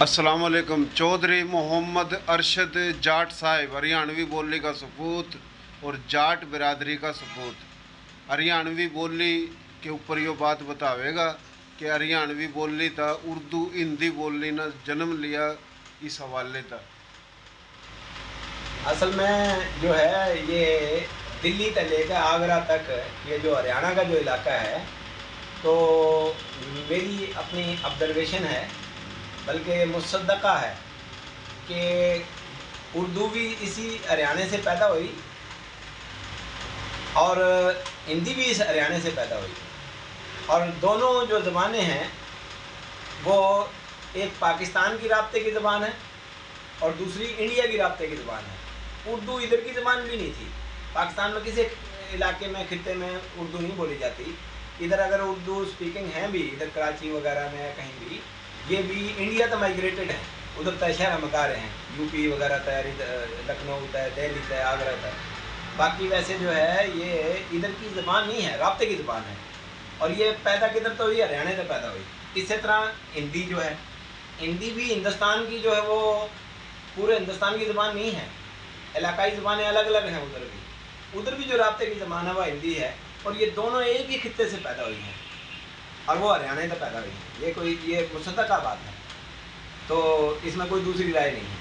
अस्सलाम वालेकुम। चौधरी मोहम्मद अरशद जाट साहिब हरियाणवी बोली का सपूत और जाट बिरादरी का सपूत। हरियाणवी बोली के ऊपर ये बात बतावेगा कि हरियाणवी बोली था उर्दू हिंदी बोली ने जन्म लिया। इस हवाले था असल में जो है ये दिल्ली से लेकर आगरा तक ये जो हरियाणा का जो इलाका है, तो मेरी अपनी ऑब्जर्वेशन है, बल्कि मुसद्दक़ा है कि उर्दू भी इसी हरियाणा से पैदा हुई और हिंदी भी इस हरियाणा से पैदा हुई। और दोनों जो ज़बानें हैं वो एक पाकिस्तान की राब्ते की ज़बान है और दूसरी इंडिया की राब्ते की ज़बान है। उर्दू इधर की ज़बान भी नहीं थी। पाकिस्तान में किसी इलाके में खित्ते में उर्दू नहीं बोली जाती। इधर अगर उर्दू स्पीकिंग हैं भी, इधर कराची वगैरह में कहीं भी, ये भी इंडिया तक माइग्रेटेड है। उधर तय शहर मका रहे हैं, यूपी वगैरह तय, लखनऊ तय, दिल्ली तय, आगरा तय। बाकी वैसे जो है ये इधर की ज़बान नहीं है, राब्ते की ज़बान है। और ये पैदा किधर तो हुई, हरियाणा से पैदा हुई। इसी तरह हिंदी जो है, हिंदी भी हिंदुस्तान की जो है वो पूरे हिंदुस्तान की ज़बान नहीं है, इलाकाई ज़बानें अलग अलग हैं। उधर भी जो राब्ते की ज़बान है वो हिंदी है। और ये दोनों एक ही खित्ते से पैदा हुई हैं और वो हरियाणा से पैदा हुई है। ये मुसद्दक़ा बात है, तो इसमें कोई दूसरी राय नहीं है।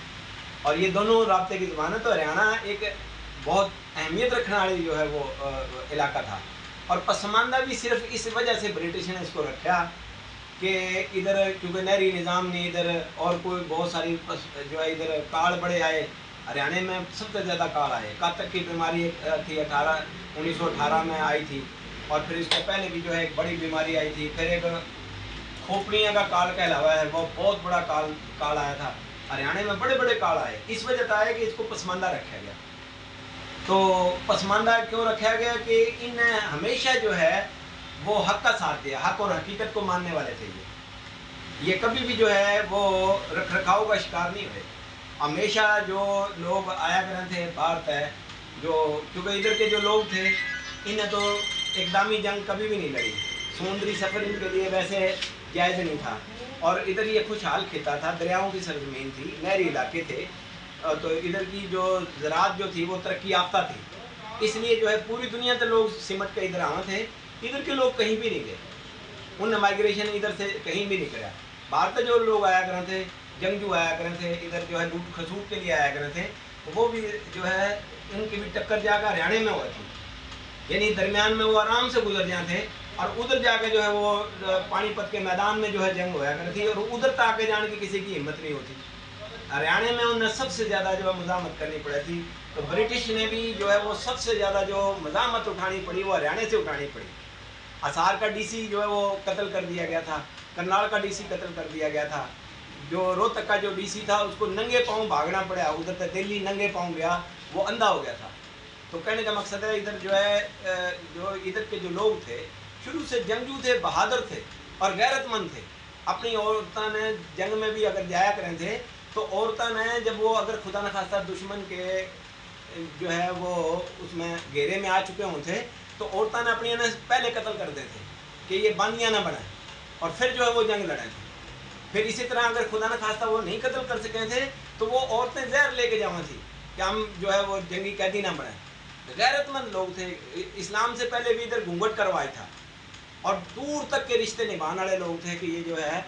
और ये दोनों राब्ते की ज़बान है। तो हरियाणा एक बहुत अहमियत रखने वाली जो है वो इलाका था। और पसमानदा भी सिर्फ इस वजह से ब्रिटिश ने इसको रखा कि इधर क्योंकि नहरी निज़ाम नहीं, इधर और कोई बहुत सारी जो है इधर काल बड़े आए। हरियाणा में सबसे ज़्यादा काल आए। कातक की बीमारी थी 1918 में आई थी। और फिर इसके पहले भी जो है एक बड़ी बीमारी आई थी। फिर एक खोपड़ियाँ का काल कहलावा है, वो बहुत बड़ा काल आया था। हरियाणा में बड़े बड़े काल आए। इस वजह से आया कि इसको पसमानदा रखा गया। तो पसमानदा क्यों रखा गया कि इन हमेशा जो है वो हक का साथ दिया, हक और हकीकत को मानने वाले थे। ये कभी भी जो है वो रख रखाव का शिकार नहीं हुए। हमेशा जो लोग आया करते थे बाहर है, जो क्योंकि इधर के जो लोग थे इन्हें तो एकदमी जंग कभी भी नहीं लड़ी। समुद्री सफ़र इनके लिए वैसे जायज़ नहीं था। और इधर ये खुशहाल खिता था, दरियाओं की सरजमीन थी, नहरी इलाके थे। तो इधर की जो ज़राअत जो थी वो तरक्की याफ्ता थी। इसलिए जो है पूरी दुनिया से लोग सिमट के इधर आए थे। इधर के लोग कहीं भी नहीं गए, उन माइग्रेशन इधर से कहीं भी नहीं करा। बाहर से जो लोग आया करते थे, जंगजू आया करते थे, इधर जो है लूट खसूट के लिए आया करते थे, तो वो भी जो है इनकी भी टक्कर जाकर हरियाणा में हुआ थी। यानी दरमियान में वो आराम से गुजर जाते थे। और उधर जाके जो है वो पानीपत के मैदान में जो है जंग होया करती थी और उधर तक आके जाने की किसी की हिम्मत नहीं होती। हरियाणा में उन्हें सबसे ज़्यादा जो है मज़ामत करनी पड़ी थी। तो ब्रिटिश ने भी जो है वो सबसे ज़्यादा जो मज़ामत उठानी पड़ी वो हरियाणा से उठानी पड़ी। हिसार का डीसी जो है वो कत्ल कर दिया गया था, करनाल का डीसी कत्ल कर दिया गया था, जो रोहतक का जो डीसी था उसको नंगे पाँव भागना पड़ा। उधर तक दिल्ली नंगे पाँव गया, वो अंधा हो गया था। तो कहने का मकसद है इधर जो है जो इधर के जो लोग थे शुरू से जंगजू थे, बहादुर थे और गैरतमंद थे। अपनी औरतों ने जंग में भी अगर जाया करें थे तो औरतों ने जब वो अगर खुदा न खास्ता दुश्मन के जो है वो उसमें घेरे में आ चुके होते तो औरतों ने अपनी ने पहले कत्ल कर देते कि ये बानियाँ ना बनाए और फिर जो है वो जंग लड़े थे। फिर इसी तरह अगर खुदा न खास्ता वो नहीं कत्ल कर सके थे तो वो औरतें जहर लेके जावा थी कि हम जो है वो जंगी कैदी ना बनाए। गैरतमंद लोग थे। इस्लाम से पहले भी इधर घूंघट करवाया था और दूर तक के रिश्ते निभाने वाले लोग थे कि ये जो है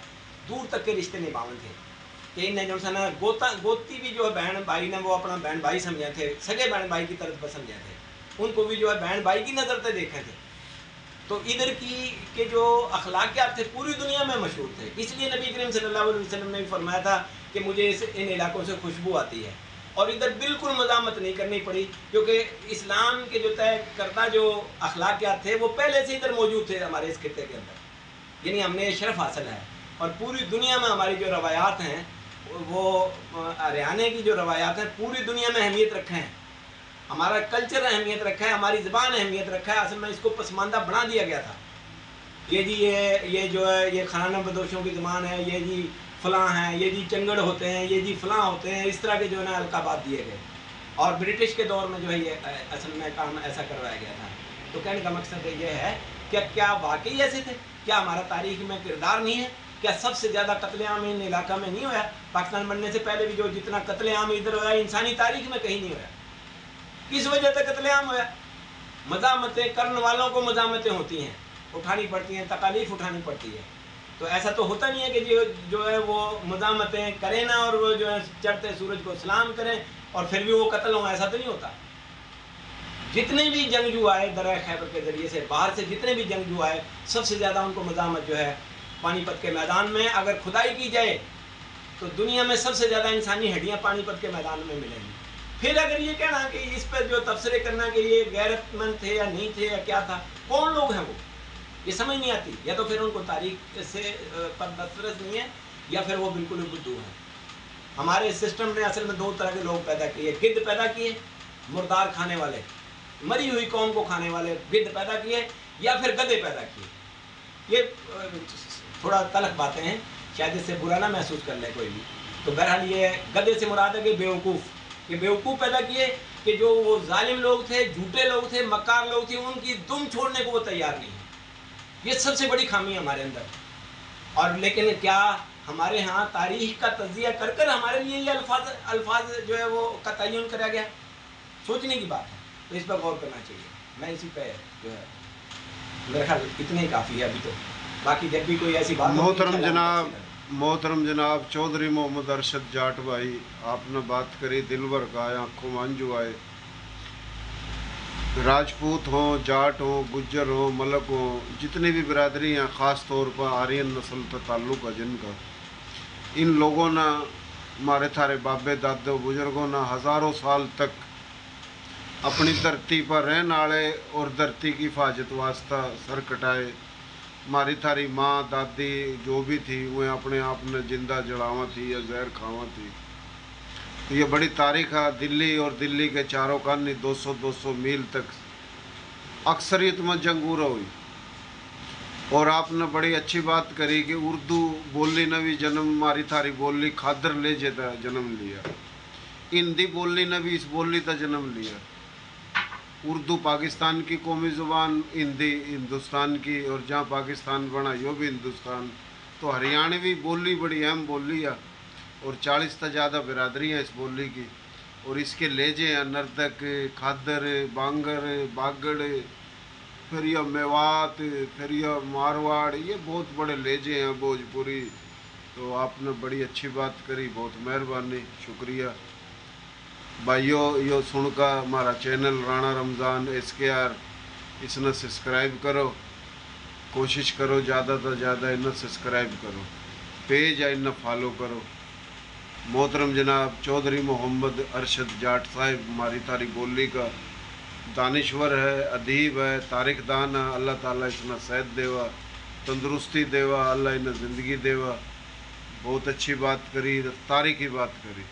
दूर तक के रिश्ते निभावन थे कि इन्हें जो सा गोती भी जो है बहन भाई ने वो अपना बहन भाई समझे थे, सगे बहन भाई की तरफ समझे थे, उनको भी जो है बहन भाई की नज़र से देखे थे। तो इधर की के जो अखलाकियात थे पूरी दुनिया में मशहूर थे। इसलिए नबी करीम सल्लल्लाहु अलैहि वसल्लम ने भी फरमाया था कि मुझे इन इलाकों से खुशबू आती है। और इधर बिल्कुल मज़ामत नहीं करनी पड़ी क्योंकि इस्लाम के जो तय करदा जो अखलाकियात थे वो पहले से इधर मौजूद थे हमारे इस खित्ते के अंदर। यानी हमने ये शर्फ हासिल है। और पूरी दुनिया में हमारी जो रवायात हैं वो हरियाणा की जो रवायात हैं पूरी दुनिया में अहमियत रखे हैं। हमारा कल्चर अहमियत रखा है, हमारी ज़बान अहमियत रखा है। असल में इसको पसमानदा बना दिया गया था ये जी ये जो है ये खाना बदोशों की ज़बान है, ये जी फ़लाँ हैं, ये जी चंगड़ होते हैं, ये जी फ़लाँ होते हैं। इस तरह के जो है ना अलकाबात दिए गए और ब्रिटिश के दौर में जो है ये असल में काम ऐसा करवाया गया था। तो कहने का मकसद ये है कि क्या वाकई ऐसे थे? क्या हमारा तारीख़ में किरदार नहीं है کیا سب سے زیادہ قتل عام ان علاقہ میں نہیں ہوا؟ پاکستان بننے سے پہلے بھی جو جتنا قتل عام ادھر ہوا انسانی تاریخ میں کہیں نہیں ہوا. کس وجہ سے قتل عام ہوا؟ مزاحمتیں کرنے والوں کو مزاحمتیں ہوتی ہیں، اٹھانی پڑتی ہیں، تکالیف اٹھانی پڑتی ہے. تو ایسا تو ہوتا نہیں ہے کہ جو ہے وہ مزاحمتیں کریں نا اور وہ جو ہے چڑھتے سورج کو سلام کریں اور پھر بھی وہ قتل ہوں، ایسا تو نہیں ہوتا. جتنے بھی جنگجو آئے دریا خیبر کے ذریعے سے باہر سے، جتنے بھی جنگجو آئے، سب سے زیادہ ان کو مزاحمت جو ہے پانی پت کے میدان میں اگر کھدائی کی جائے تو دنیا میں سب سے زیادہ انسانی ہڈیاں پانی پت کے میدان میں ملیں گی. پھر اگر یہ کہنا کہ اس پر جو تبصرے کرنا کہ یہ غیرت مند تھے یا نہیں تھے یا کیا تھا، کون لوگ ہیں وہ، یہ سمجھ نہیں آتی. یا تو پھر ان کو تاریخ سے پر دسترس نہیں ہے یا پھر وہ بالکل ہی بدھو ہیں. ہمارے سسٹم نے اصل میں دو طرح کے لوگ پیدا کیے، گدھ پیدا کیے، مردار کھانے والے، مری ہوئی قوم کو کھانے والے گدھ پیدا کیے، یا پھر گدھے پیدا کیے. یہ تھوڑا تلخ باتیں ہیں، شاید اس سے برا نہ محسوس کر لے کوئی بھی. تو بہرحال یہ گدھے سے مراد ہے کہ بیوقوف، کہ بیوقوف پیدا کیے کہ جو وہ ظالم لوگ تھے، جھوٹے لوگ تھے، مکار لوگ تھے، ان کی دم چھوڑنے کو وہ تیار نہیں ہے. یہ سب سے بڑی خامی ہے ہمارے اندر. اور لیکن کیا ہمارے ہاں تاریخ کا تجزیہ کر کر ہمارے لیے یہ الفاظ جو ہے وہ کا تعین کرا گیا؟ سوچنے کی بات ہے. تو اس پر غور کرنا چاہیے. میں اسی پہ جو ہے میرا خیال اتنے ہی کافی ہے ابھی تو. باقی جب بھی کوئی ایسی بات محترم جناب چودھری محمد ارشد جاٹ بھائی، آپ نے بات کری دل بھر کا آئے، آنکھوں میں آنجو آئے. راجپوت ہوں، جاٹ ہوں، گجر ہوں، ملک ہوں، جتنی بھی برادری ہیں، خاص طور پر آرین نسل کا تعلق ہے جن کا، ان لوگوں نے ہمارے تھارے بابے دادے بزرگوں نے ہزاروں سال تک اپنی دھرتی پر رہن والے اور دھرتی کی حفاظت واسطہ سر کٹائے. ہماری تھاری ماں دادی جو بھی تھی وہ اپنے آپ نے زندہ جڑاواں تھی یا زہر کھاواں تھی. یہ بڑی تاریخ ہے. دلی اور دلی کے چاروں کانی 200 میل تک اکثریت میں جنگورہ ہوئی. اور آپ نے بڑی اچھی بات کری کہ اردو بولی نے بھی جنم، ہماری تھاری بولی کھادر لے جاتا جنم لیا. ہندی بولی نے بھی اس بولی کا جنم لیا. اردو پاکستان کی قومی زبان، ہندی ہندوستان کی، اور جہاں پاکستان بنا یہ بھی ہندوستان. تو ہریانوی بولی بڑی اہم بولی ہے اور 40 سے زیادہ برادری ہیں اس بولی کی. اور اس کے لہجے ہیں نردک، کھادر، بانگر، باگڑ، پھر یہ میوات، پھر یہ مارواڑ، یہ بہت بڑے لہجے ہیں، بھوجپوری. تو آپ نے بڑی اچھی بات کری، بہت مہربانی، شکریہ. بھائیو یہ سن کا ہمارا چینل رانا رمضان SKR اس نے سبسکرائب کرو، کوشش کرو زیادہ سے زیادہ انہیں سبسکرائب کرو، پیج ہے انہیں فالو کرو. محترم جناب چودھری محمد ارشد جاٹ صاحب ہماری تھاری بولی کا دانشور ہے، ادیب ہے، تاریخ دان ہے. اللہ تعالیٰ اس نے صحت دیوا، تندرستی دیوا، اللہ انہیں زندگی دیوا. بہت اچھی بات کری، تاریخی بات کری.